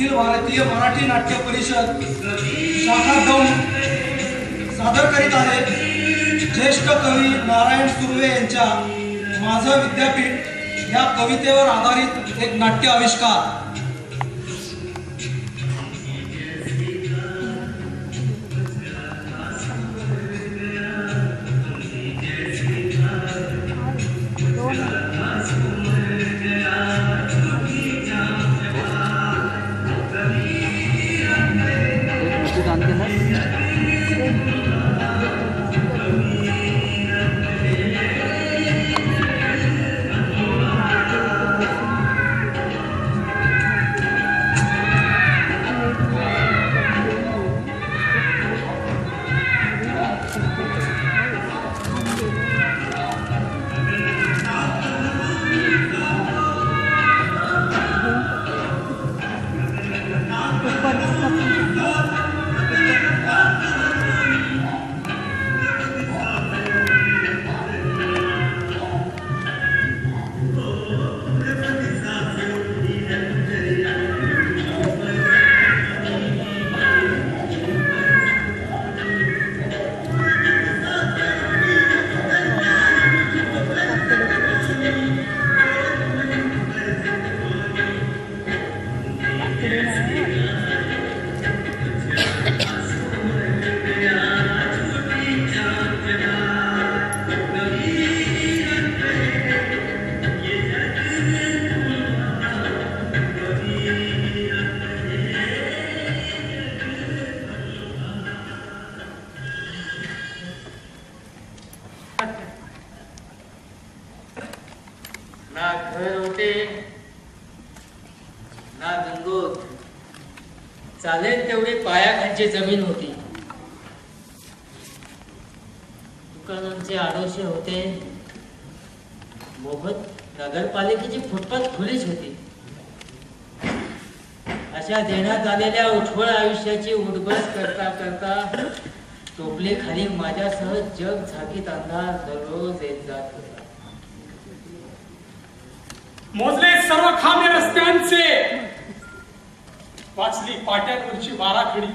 अखिल भारतीय मराठी नाट्य परिषद शाखा दौंड सादर करीत आहे ज्येष्ठ कवी नारायण सुर्वे यांच्या माझं विद्यापीठ या कवितेवर आधारित एक नाट्य आविष्कार। ना घर होते ना गंगोत, चालेल तेवढी पायाखालची जमीन होती। दुकानांचे आडोशे होते, मोफत नगरपालिकेची फुटपाथ खुलीच होती। अशा देण्यात आलेल्या उठवळ आयुष्याची उठबस करता करता टोपले खाली माझ्यासह जग झाकीत अंधार दररोज येत जात होता। मोजले सर्व खांबे रस्त्यांचे, वाचली पाट्यांवरची वाराखडी,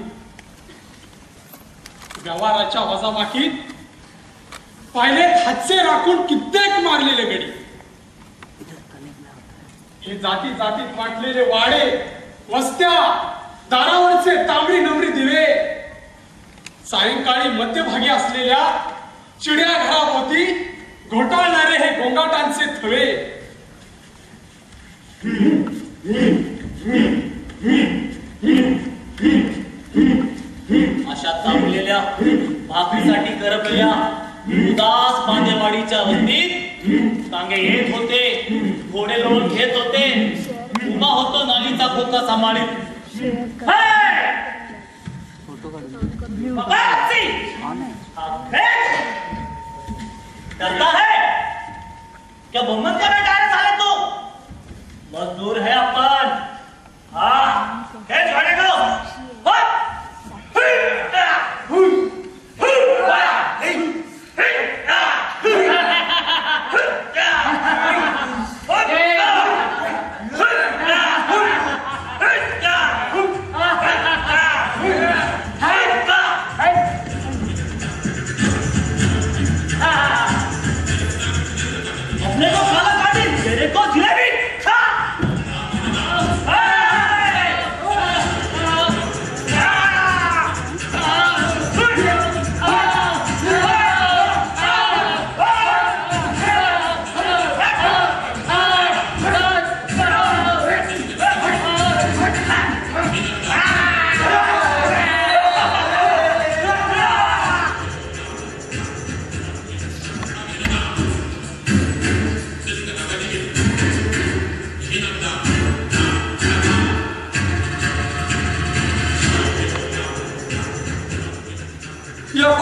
व्यवहाराच्या वजाबाकीत पाहिले हातचे राखून कित्येक मारलेले गडी। हे जाती जातीत वाटलेले वाडे, वस्त्या, दारावरचे तांबडी नमरी दिवे, सायंकाळी मध्यभागी असलेल्या चिड्याघराभोवती घोटाळणारे हे गोंगाटांचे थवे। अशा तापलेल्या भाकरीसाठी करपलेल्या उदास बांदेवाडीच्या वस्तीत टांगे येत होते, घोडे लोळ घेत होते, उभा होतो नालीचा खोका सांभाळीत। डरता है क्या? बहुमत का बेटा है साले तू? मजदूर है अपन। हाँ खेच गाड़ी को।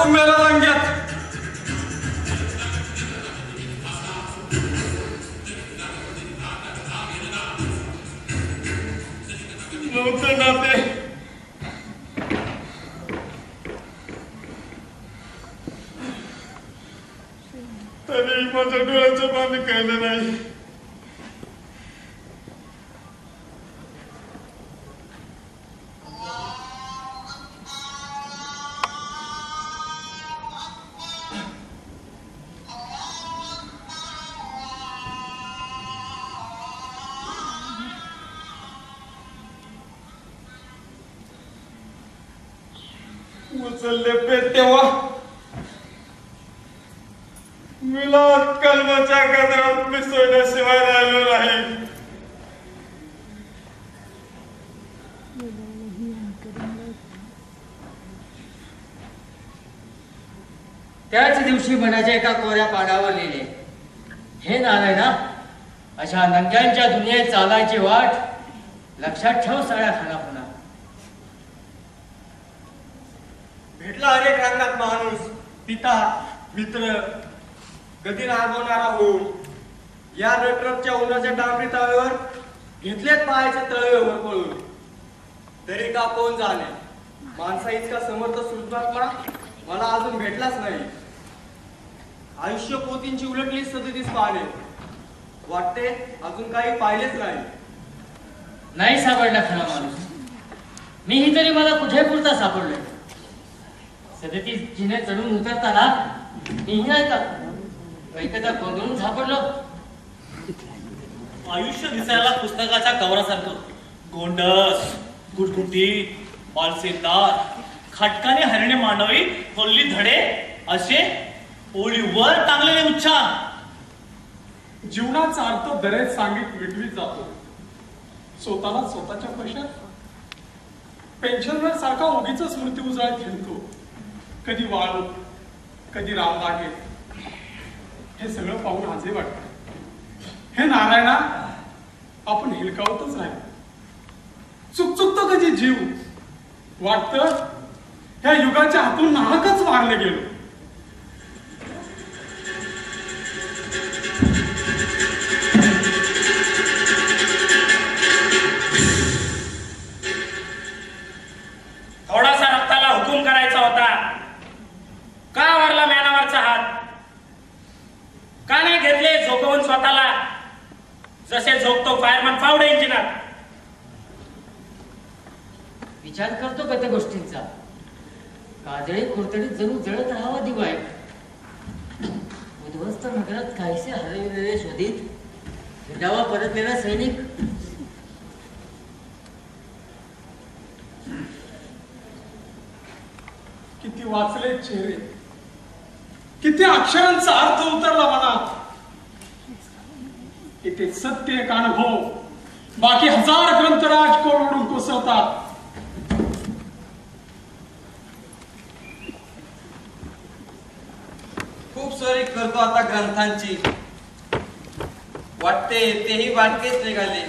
मेला वांग्यात नव्हते नाते, तरी माझ्या डोळ्याचं पाणी कळलं नाही। उचलले पेट तेव्हा मला कलमाच्या गजरात मिसळल्याशिवाय राहिलो नाही. त्याच दिवशी मनाच्या एका कोऱ्या पानावर लिहिले, हे नारायणा, अशा नंग्यांच्या दुनियेत चालायची वाट लक्षात ठेव साळ्या खाना पुन्हा. भेटला अनेक रंगात माणूस, पिता, मित्र, गती राबवणारा होऊन या नटरपच्या उन्हाच्या डांबरी तळेवर घेतलेत पायाचे तळेवर पळून. तरी का कोण जाणे, माणसा इतका समर्थ सुलभात्मा मला अजून भेटलाच नाही. आयुष्य पोतींची उलटली सदतीस पाहणे, वाटते अजून काही पाहिलेच नाही. नाही सापडला खरा माणूस. मीही तरी मला कुठे पुरता सापडलोय. 37 जिने चढून उतरताना मीही नाही का कैकता गोंधळून सापडलो. आयुष्य दिसायला पुस्तकाच्या कवरासारखं, गोंडस, गुटगुटीत, बालसेदार, खटकाने हरणे मांडवी, खोलली धडे असे ओळीवर टांगलेले उच्चार. जीवनाचा अर्थ बरेच सांगित मिटवीत जातो. स्वतःला स्वतःच्या पैशात पेन्शनर सारखा उगीच स्मृती उजळत खेळतो. कधी वाळू, कधी रामबागे. हे सगळं पाहून आजही वाटतं, हे नारायणा, आपण हिलकावतच राहिलो. चुकचुकतो कधी जीव. वाटतं ह्या युगाच्या हातून नाहकच मारले गेलो. थोडासा रक्ताला हुकूम करायचा होता. का आवरला मॅनावरचा हात? का नाही घेतले झोपवून स्वतःला, जसे झोपतो फायरमॅन फावडे इंजिनात? विचार करतो का त्या गोष्टींचा? काजळी कुरतडीत जणू जळत राहावा दिवा आहे. उद्ध्वस्त नगरात काहीसे हरवलेले शोधित हिंडावा परतलेला सैनिक. किती वाचले चेहरे, किती अक्षरांचा अर्थ उतरला मनात. इथे सत्य एक अनुभव, बाकी हजार ग्रंथराज कोरडून कोसळतात. खूप सरी करतो आता ग्रंथांची, वाटते तेही वाटकेच निघाले.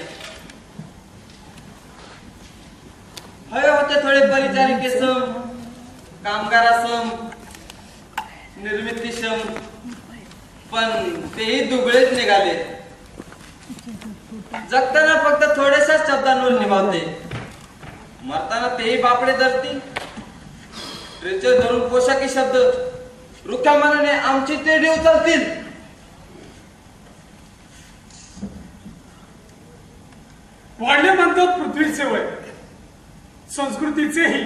हवे होते थोडे परिचारिकेसम, कामगारासम, निर्मितीसम, पण तेही दुबळेच निघाले. जगताना फक्त थोड्याशाच शब्दांवर निभावते, मरताना तेही बापडे धरती. ट्रेचर धरून पोशाखी शब्द रुख्या मनाने आमची तेढी उचलतील. वाढले म्हणतात पृथ्वीचे वय, संस्कृतीचेही.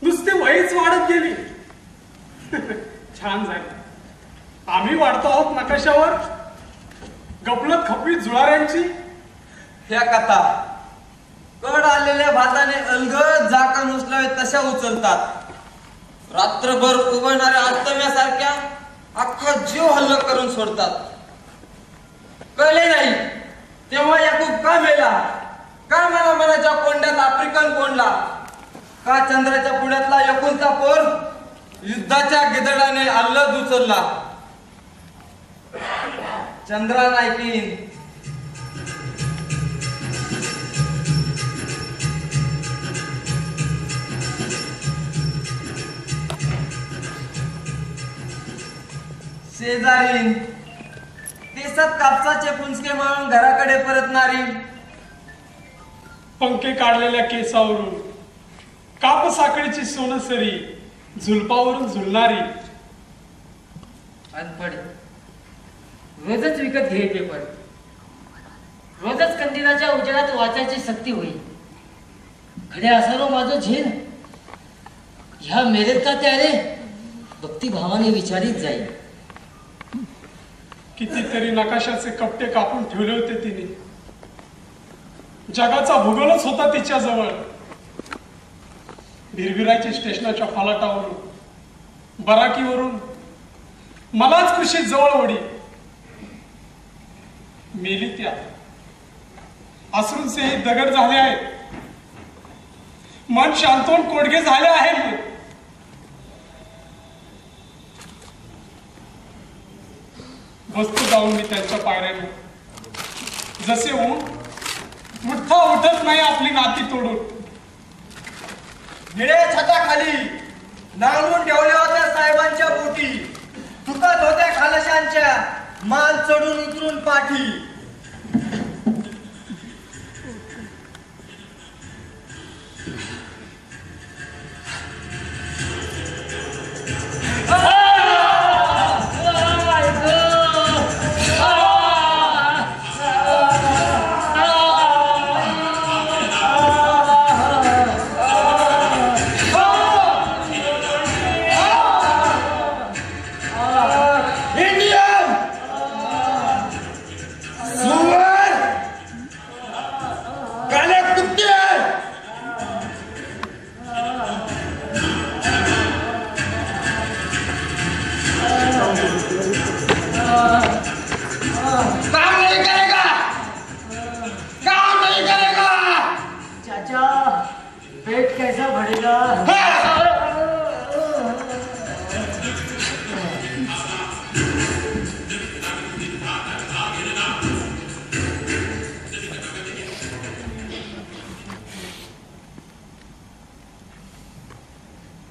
नुसते वयच वाढत गेली. छान झाले. आम्ही वाढतो आहोत नकाशावर, गपलत खपवीत जुळाऱ्यांची. ह्या कथा कड आलेल्या भाताने अलगद जाकण उचलावे तशा उचलतात. रात्रभर उभणाऱ्या आत्म्यासारख्या अख्खा जीव हल्ल करून सोडतात. कळले नाही तेव्हा याकूब का मेला? का मला मनाच्या कोंड्यात आफ्रिकन कोंडला? का चंद्राच्या पुढ्यातला यकुलचा पोर युद्धाच्या गिदडाने अल्लद उचलला? चंद्रा नायकीन शेजारी तेसत कापसाचे पुंजके मळून घराकडे परतणारी, पंखे काढलेल्या केसावरून काप साखळीची सोनसरी झुलपावरून झुलणारी. अनपढ रोजच विकत घे पेपर, रोजच कंदिलाच्या उजेडात वाचायची सक्ती होईल. खडे असालो माझं झेल, ह्या मेरेत का त्यारे भक्तिभावाने विचारित जाईल. कितीतरी नकाशाचे कपटे कापून ठेवले होते तिने. जगाचा भूगोलच होता तिच्या जवळ. भिरभिरायच्या स्टेशनाच्या फलाटावरून बराकीवरून मलाच कुशीत जवळ ओढी. मेली त्या अश्रूंचे दगड झाले आहेत. मन शांतवून कोडगे झाले आहेत. बसतो जाऊन मी त्यांच्या पायऱ्याने. जसे ऊन उठता उठत नाही आपली नाती तोडून. निळ्या छताखाली नांगरून ठेवल्या होत्या साहेबांच्या बोटी. चुकत होत्या खालशांच्या मान चढून उतरून पाठी.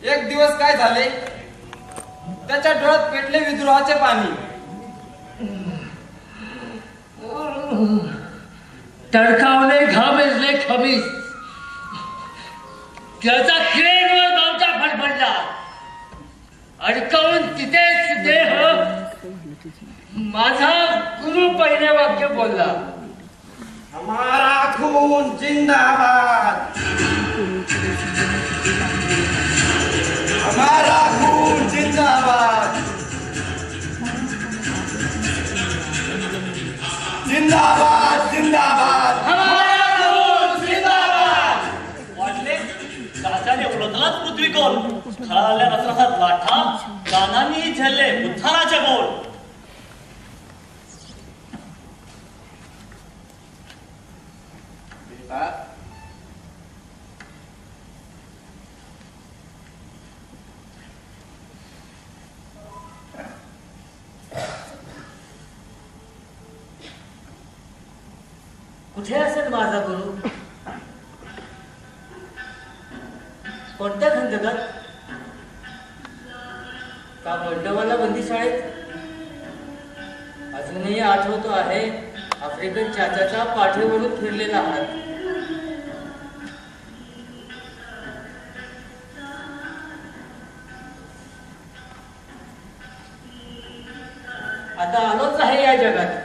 एक दिवस काय झाले, त्याच्या डोळ्यात पेटले विद्रोहाचे पाणी. तडकावले घामेजले खबीज. त्याचा क्रेनवर गावचा फडफडला. अडकवून तिथेच देह माझा गुरु पहिले वाक्य बोलला. हमारा खून जिंदाबाद, हमारा खून जिंदाबाद, जिंदाबाद जिंदाबाद, हमारा खून जिंदाबाद. वाटले राजाने उलटलाच पृथ्वी कोल. खळाल्या रथात लाठा कानांनी झेलले उत्थानाचे बोल. कुठे असेल माझा गुरु? कोणत्या खंदकात? का मोल्डोवाला बंदीशाळेत? अजूनही आठवतो आहे आफ्रिकन चाचाच्या पाठीवरून फिरलेला हात. आता आलोच आहे या जगात.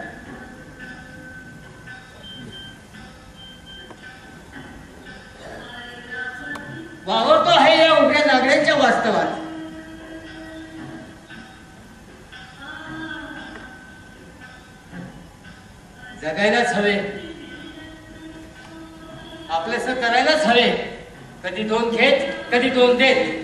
वावरतो आहे या उघड्या नागड्यांच्या वास्तवात. जगायलाच हवे, आपलेस करायलाच हवे. कधी दोन घेत कधी दोन देत.